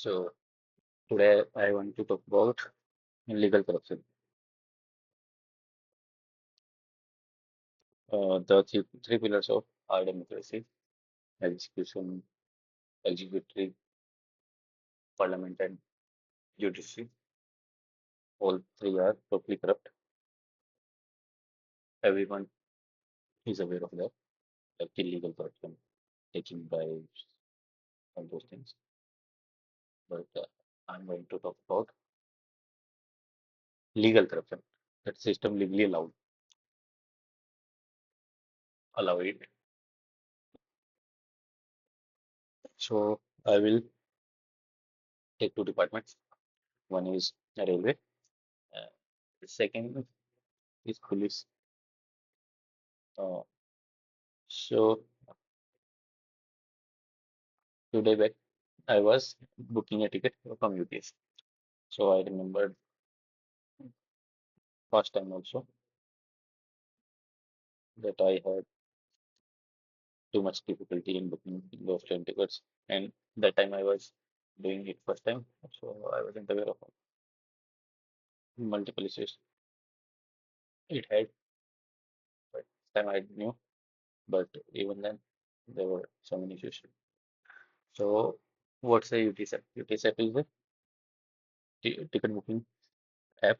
So today I want to talk about legal corruption. The three pillars of our democracy: execution, executive, parliament, and judiciary. All three are totally corrupt. Everyone is aware of that, like illegal corruption, taking bribes, and those things. But I'm going to talk about legal corruption. That system legally allow it. So I will take two departments. One is railway. Uh, the second is police. Uh, so today back, I was booking a ticket from UPS. So I remembered first time also that I had too much difficulty in booking those train tickets. And that time I was doing it first time. So I wasn't aware of multiple issues it had. But this time I knew. But even then, there were so many issues. So what's the UTS app? UTS app is a ticket booking app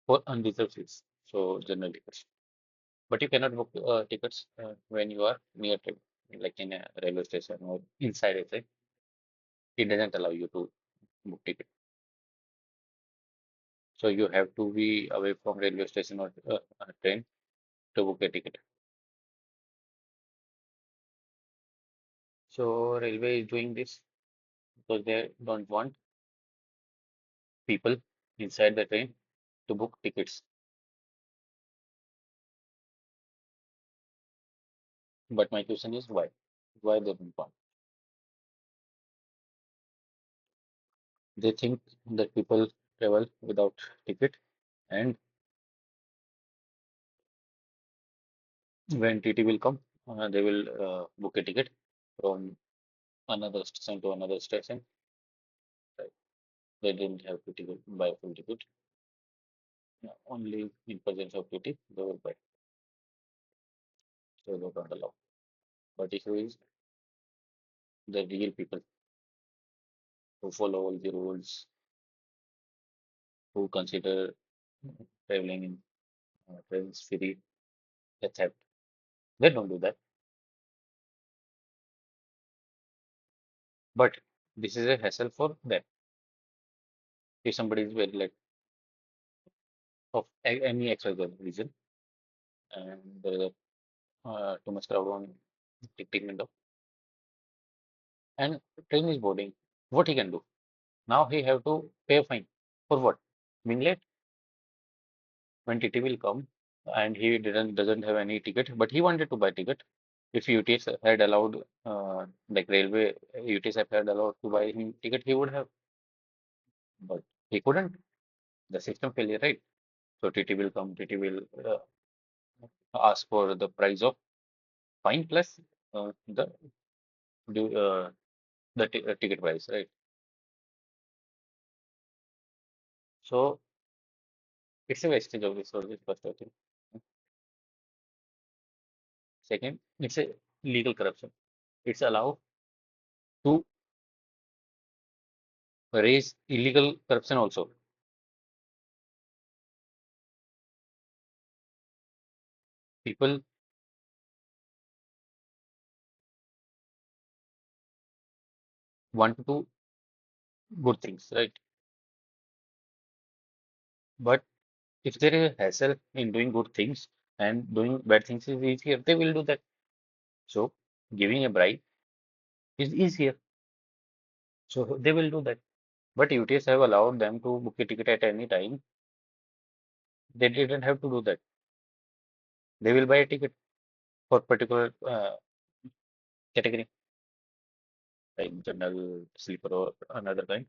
for unreserved seats. So general tickets. But you cannot book tickets when you are near train, like in a railway station or inside a train. It doesn't allow you to book ticket. So you have to be away from railway station or a train to book a ticket. So railway is doing this because they don't want people inside the train to book tickets. But my question is why? Why they don't want? They think that people travel without ticket, and when TT will come, they will book a ticket from another station to another station. Right? They didn't have to ticket, buy a full ticket. Only in presence of TT they will buy. So they don't allow. But issue is the real people who follow all the rules, who consider traveling in trains free, accept. They don't do that. But this is a hassle for them. If somebody is very late of any XYZ reason, and there is a too much crowd on ticketing window, and train is boarding, what he can do? Now he have to pay a fine for what? Being late. When TT will come, and he doesn't have any ticket, but he wanted to buy ticket. If UTS had allowed, like railway, UTS had allowed to buy him ticket, he would have, but he couldn't. The system failure, right? So TT will come, TT will ask for the price of fine plus the due, ticket price, right? So it's a wastage of resources, first I think. Second, it's a legal corruption. It's allowed to raise illegal corruption also. People want to do good things, right? But if there is a hassle in doing good things and doing bad things is easier, they will do that. So giving a bribe is easier. So they will do that. But UTS have allowed them to book a ticket at any time. They didn't have to do that. They will buy a ticket for particular category, like general, sleeper, or another kind.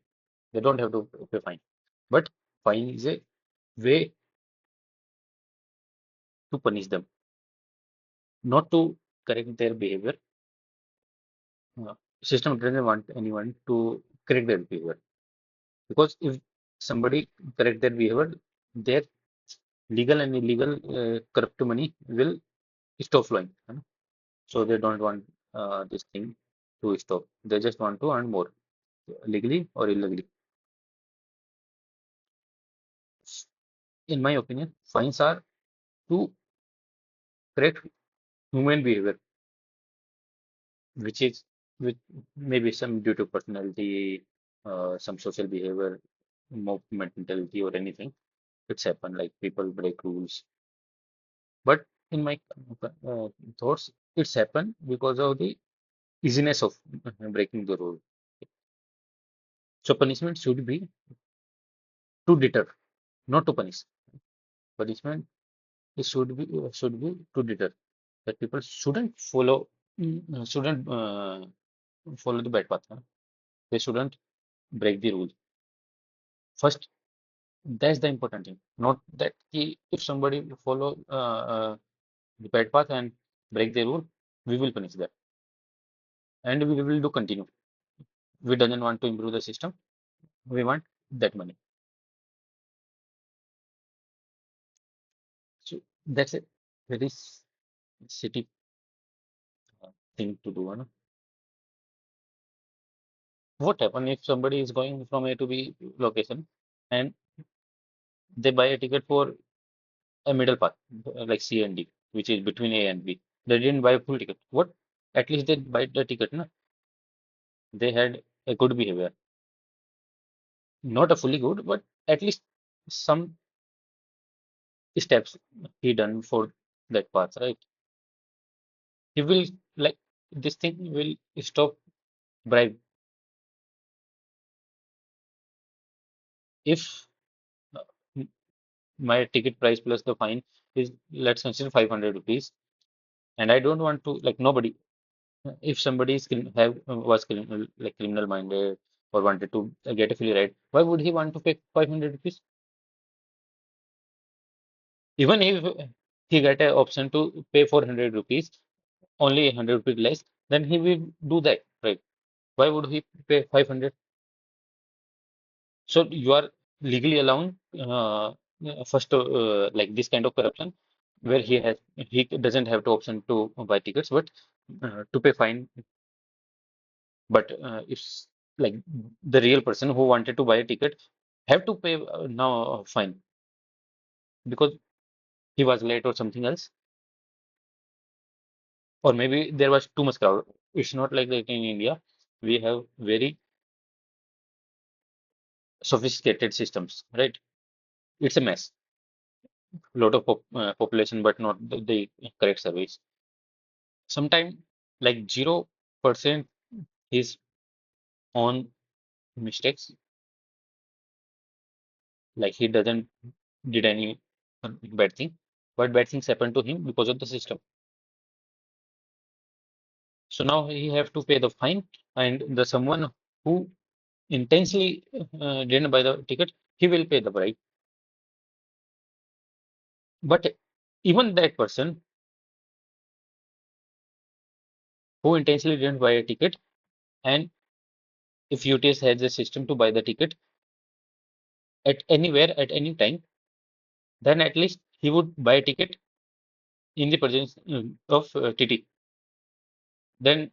They don't have to pay fine. But fine is a way to punish them, not to correct their behavior. System doesn't want anyone to correct their behavior. Because if somebody correct their behavior, their legal and illegal corrupt money will stop flowing. So they don't want this thing to stop. They just want to earn more, legally or illegally. In my opinion, fines are to correct human behavior, which is with maybe some due to personality, some social behavior, movement mentality, or anything. It's happened like people break rules. But in my thoughts, it's happened because of the easiness of breaking the rule. So punishment should be to deter, not to punish. Punishment should be to deter, that people shouldn't follow the bad path. They shouldn't break the rule. First, that's the important thing. Not that if somebody follow the bad path and break the rule, we will punish that, and we will do continue. We doesn't want to improve the system. We want that money. So that's a very city thing to do. What happen if somebody is going from A to B location and they buy a ticket for a middle path, like C and D, which is between A and B. They didn't buy a full ticket. What? At least they buy the ticket, na? They had a good behavior. Not a fully good, but at least some steps he done for that path, right? He will like this thing will stop bribe. If uh, m- my ticket price plus the fine is, let's consider 500 rupees, and I don't want to, like, nobody, if somebody is was like criminal minded or wanted to get a free ride, why would he want to pay 500 rupees? Even if he get an option to pay 400 rupees, only 100 rupees less, then he will do that, right? Why would he pay 500? So you are legally allowing first like this kind of corruption, where he doesn't have the option to buy tickets, but to pay fine. But if like the real person who wanted to buy a ticket have to pay now fine because he was late or something else, or maybe there was too much crowd. It's not like that in India. We have very sophisticated systems, right? It's a mess. Lot of population, but not the correct service. Sometimes like 0% is on mistakes, like he doesn't did any bad thing, but bad things happen to him because of the system. So now he have to pay the fine, and the someone who intensely didn't buy the ticket, he will pay the bribe. But even that person who intentionally didn't buy a ticket, and if UTS has a system to buy the ticket at anywhere at any time, then at least he would buy a ticket in the presence of TT. Then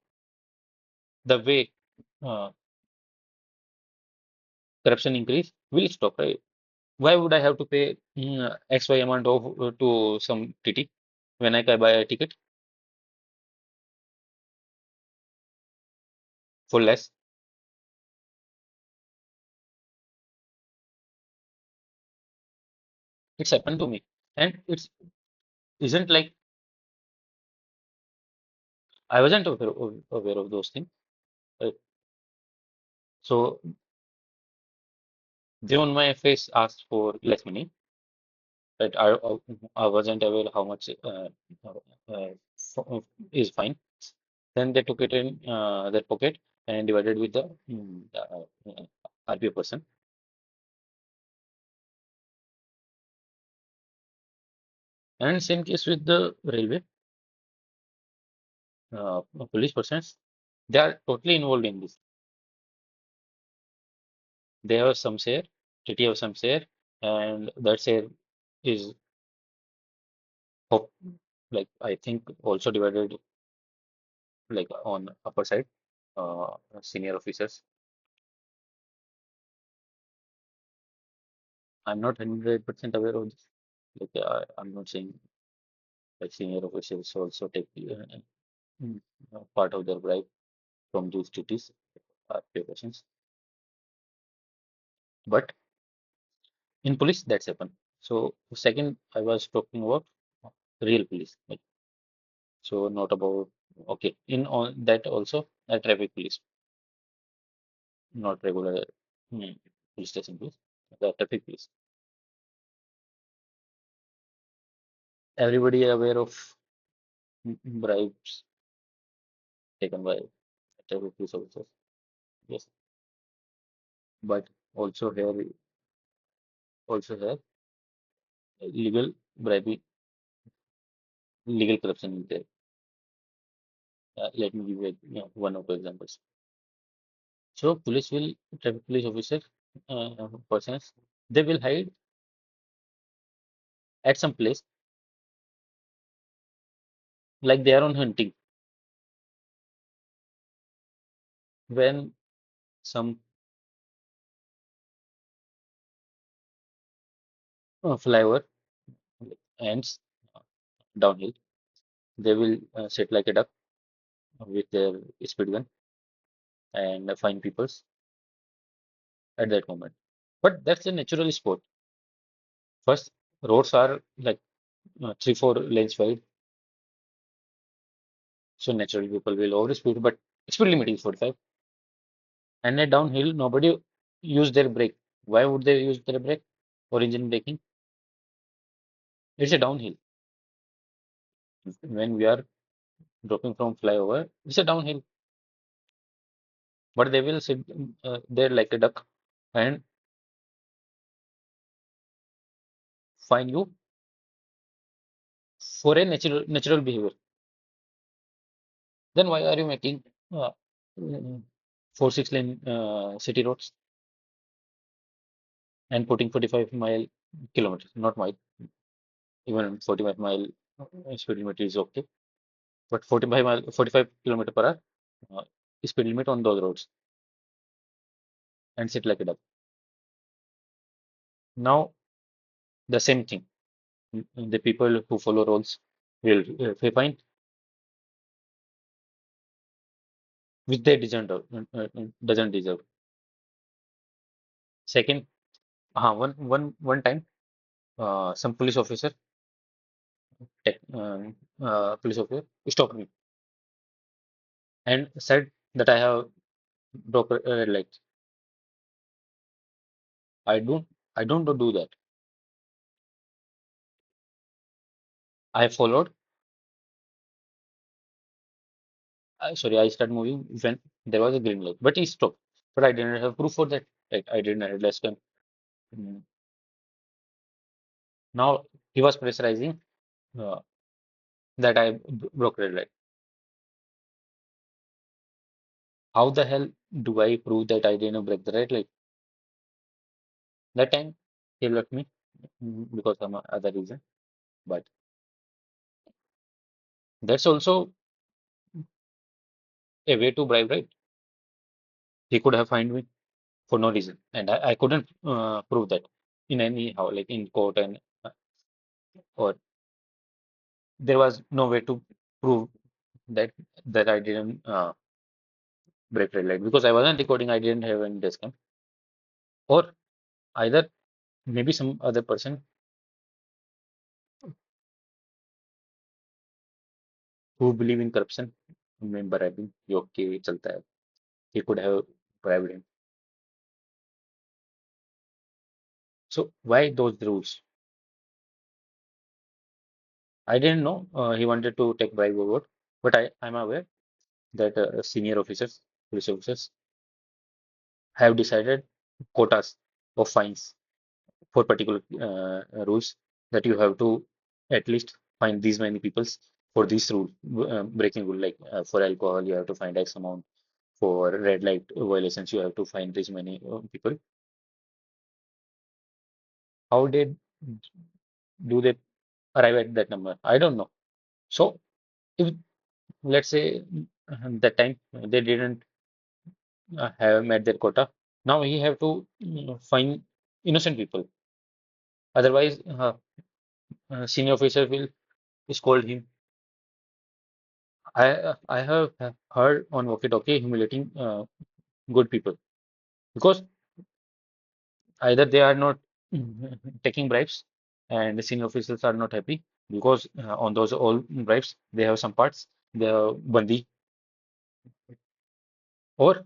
the way uh, corruption increase will stop, right? Why would I have to pay XY amount of to some TT when I can buy a ticket for less? It's happened to me, and it's isn't like I wasn't aware of those things. Right? So they on my face asked for less money. Right? I wasn't aware how much is fine. Then they took it in their pocket and divided with the RPO person. And same case with the railway police persons. They are totally involved in this. They have some share, TT have some share, and that share is hop- like I think also divided like on upper side, senior officers. I'm not 100% aware of this. Like I'm not saying like senior officials also take mm, part of their bribe from those duties. Few questions, but in police that's happen. So second, I was talking about real police. Like, so not about okay. In on that also a traffic police, not regular police station police. The traffic police. Everybody aware of bribes taken by traffic police officers. Yes, but also here legal bribery, legal corruption is there. Let me give you one of the examples. So police will traffic police officer persons they will hide at some place like they are on hunting when some flyover ends downhill. They will sit like a duck with their speed gun and find peoples at that moment. But that's a natural sport. First, roads are like 3-4 lanes wide, so naturally people will overspeed. But speed limit is 45. And a downhill, nobody use their brake. Why would they use their brake or engine braking? It's a downhill. When we are dropping from flyover, it's a downhill. But they will sit there like a duck and find you for a natural behavior. Then why are you making 4-6 lane city roads and putting 45 kilometers, not mile, even 45 mile speed limit is okay, but 45 kilometer per hour uh, speed limit on those roads and sit like a duck. Now the same thing, the people who follow rules will pay fine which they doesn't deserve. Second, one time, some police officer stopped me and said that I have broke a red light. I don't, I don't do that. I followed. Sorry, I started moving when there was a green light, but he stopped. But I didn't have proof for that. Right, I didn't have less than. Mm. Now he was pressurizing uh, that I broke red light. How the hell do I prove that I didn't break the red light? That time he left me because of some other reason. But that's also a way to bribe, right? He could have fined me for no reason, and I couldn't prove that in any how, like in court, and or there was no way to prove that I didn't break red light because I wasn't recording. I didn't have any discount, or either maybe some other person who believe in corruption, में bribing, ये okay चलता है. He could have bribed him. So why those rules? I didn't know he wanted to take bribe or what, but I'm aware that senior officers, police officers, have decided quotas of fines for particular rules that you have to at least find these many peoples for this rule, breaking rule. Like for alcohol, you have to find X amount. For red light violations, you have to find this many people. How did do they arrive at that number? I don't know. So if let's say that time they didn't have met their quota, now he have to find innocent people. Otherwise, senior officer will scold him. I have heard on walkie-talkie humiliating good people because either they are not taking bribes and the senior officers are not happy because on those all bribes they have some parts they are bandi, or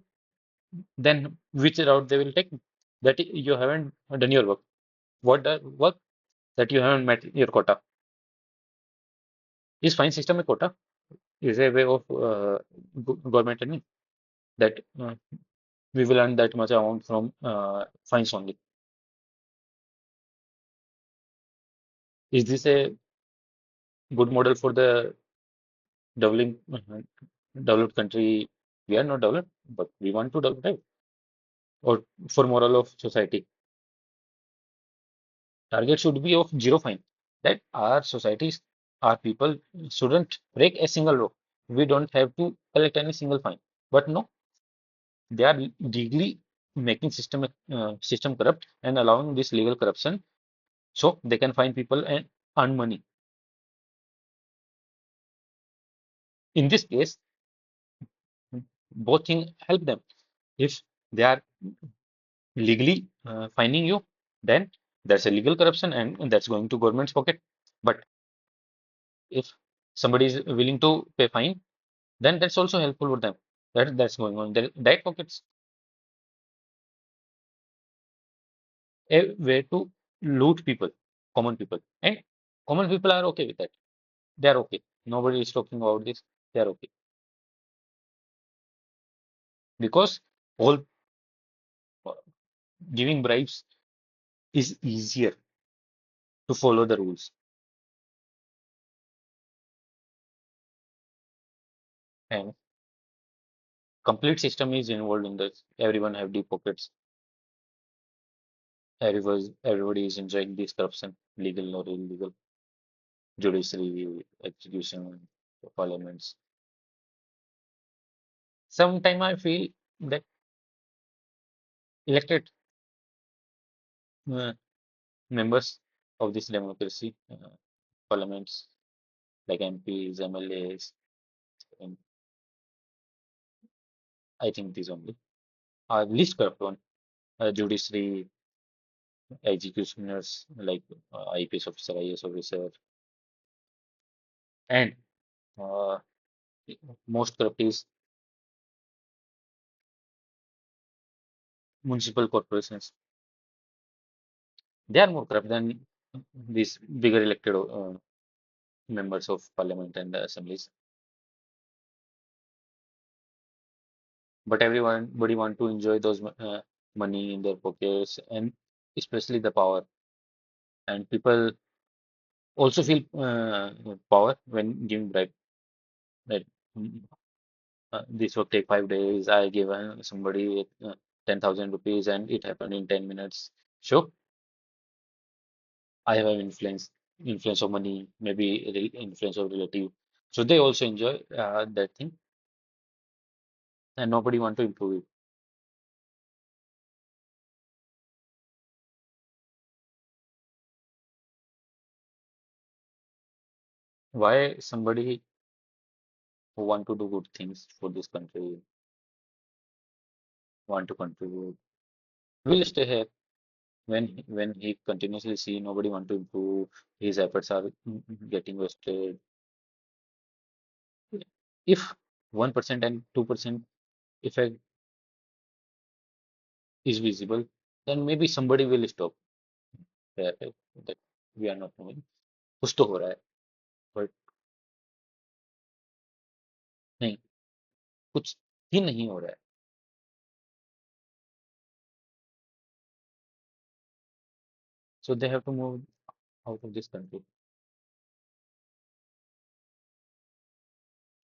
then which route they will take, that you haven't done your work. What the work? That you haven't met your quota. Is fine system a quota? Is a way of government earning that we will earn that much amount from fines only. Is this a good model for the developing developed country? We are not developed, but we want to develop, right? Or for moral of society. Target should be of zero fine. That our societies, our people shouldn't break a single law. We don't have to collect any single fine. But no, they are legally making system corrupt and allowing this legal corruption so they can fine people and earn money. In this case, both things help them. If they are legally fining you, then that's a legal corruption and that's going to government's pocket. But if somebody is willing to pay fine, then that's also helpful for them. That's going on their direct pockets. A way to loot people, common people, and common people are okay with that. They are okay. Nobody is talking about this. They are okay because all giving bribes is easier to follow the rules, and complete system is involved in this. Everyone have deep pockets. Everybody is enjoying this corruption, legal or illegal, judiciary, execution, parliaments. Sometimes I feel that elected uh, members of this democracy, parliaments like MPs, MLAs, and I think these only are least corrupt one. Judiciary, executioners like IPS officer, IAS officer, and uh, most corrupt is municipal corporations. They are more corrupt than these bigger elected members of parliament and assemblies. But everybody want to enjoy those money in their pockets and especially the power. And people also feel power when giving bribe. Right? Mm, this will take 5 days. I give somebody 10,000 rupees and it happened in 10 minutes. Sure, I have an influence of money, maybe influence of relative. So they also enjoy that thing and nobody want to improve it. Why somebody who want to do good things for this country, want to contribute, will stay here when he continuously see nobody want to improve, his efforts are getting wasted. If 1% and 2% effect is visible, then maybe somebody will stop there, right? That we are not knowing. कुछ तो हो रहा है, but नहीं, कुछ ही नहीं हो रहा है. So they have to move out of this country.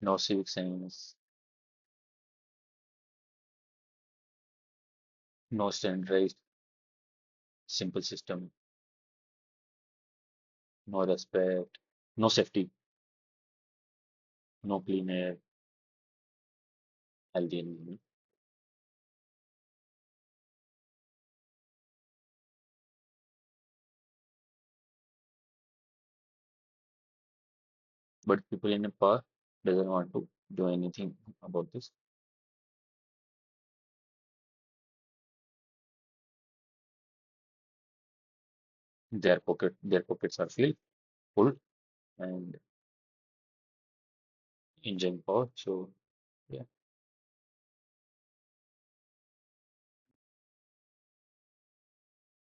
No civic sense, no standardized simple system. no respect, no safety, no clean air, healthy environment. But people in a power doesn't want to do anything about this. Their pockets are filled full and enjoying power. So yeah,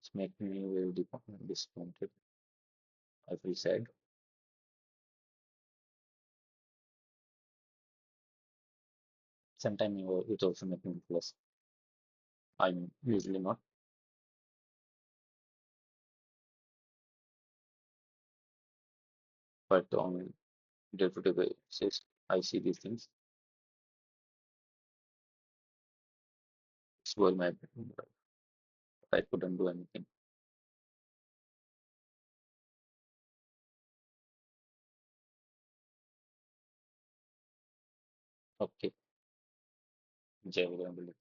it's making me very disappointed. I feel sad. Sometimes it also making me plus. I'm usually not, but on day-to-day basis, I see these things. It's well my but I couldn't do anything. Okay, Jai Hind.